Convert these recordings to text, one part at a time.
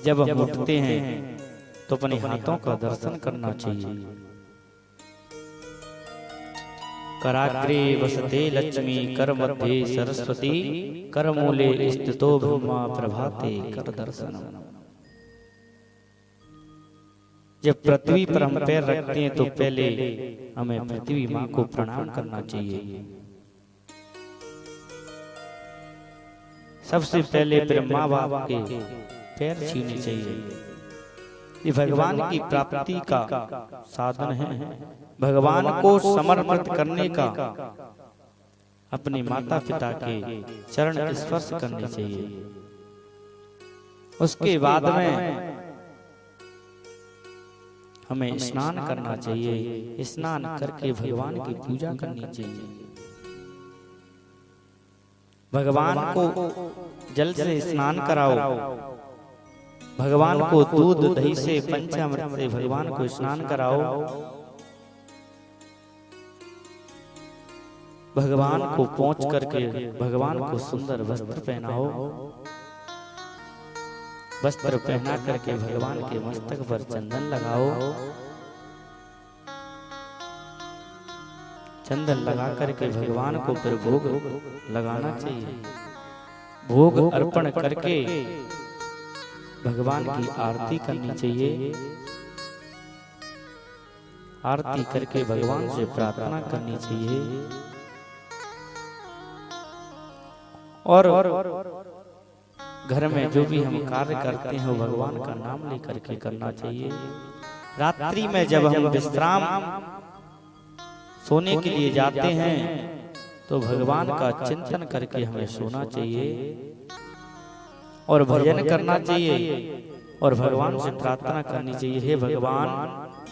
जब हम उठते हैं तो अपने हाथों का दर्शन करना चाहिए। कराग्रे वसते लक्ष्मी कर मध्ये सरस्वती कर मूले स्थितो ब्रह्मा प्रभाते कर दर्शन। जब पृथ्वी पर हम पैर रखते हैं तो पहले हमें पृथ्वी माँ को प्रणाम करना चाहिए। सबसे पहले फिर माँ बाप के पैर छूने चाहिए। ये भगवान की प्राप्ति का साधन है। भगवान को समर्पित करने का अपने माता पिता के चरण स्पर्श करने चाहिए। उसके बाद में हमें स्नान करना चाहिए। स्नान करके भगवान की पूजा करनी चाहिए। भगवान को जल से स्नान कराओ। भगवान को दूध दही से पंचामृत से भगवान को स्नान कराओ। भगवान को पोंछ करके भगवान को सुंदर वस्त्र पहनाओ। वस्त्र पहना करके भगवान के मस्तक पर चंदन लगाओ। चंदन लगा करके भगवान को फिर भोग लगाना चाहिए। भोग अर्पण करके भगवान की आरती करनी चाहिए। आरती करके भगवान से प्रार्थना करनी चाहिए। और घर में जो भी हम कार्य करते हैं वो भगवान का नाम लेकर के करना चाहिए। रात्रि में जब हम विश्राम सोने के लिए जाते हैं तो भगवान का चिंतन करके हमें सोना चाहिए और भजन करना चाहिए और भगवान से प्रार्थना करनी चाहिए। हे भगवान,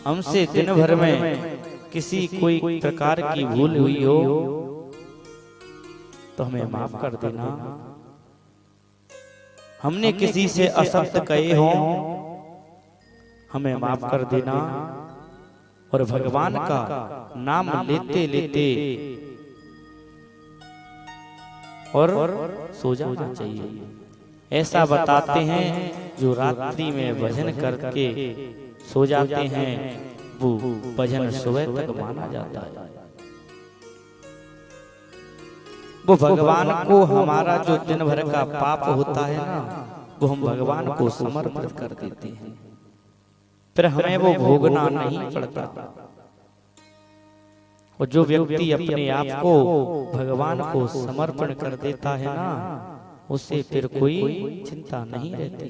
हमसे दिन भर में किसी कोई प्रकार की भूल हुई हो तो हमें माफ कर देना। हमने किसी से असत्य कहे हो हमें माफ कर देना। और भगवान का नाम लेते लेते और सो जाना चाहिए। ऐसा बताते हैं जो रात्रि में भजन करके सो जाते हैं वो भजन सुबह तक माना जाता है। वो भगवान को हमारा जो दिन भर का पाप होता है ना वो हम भगवान को समर्पित कर देते हैं। फिर हमें वो भोगना नहीं पड़ता। और जो व्यक्ति अपने आप को भगवान को समर्पण कर देता है ना उसे फिर कोई चिंता नहीं रहती।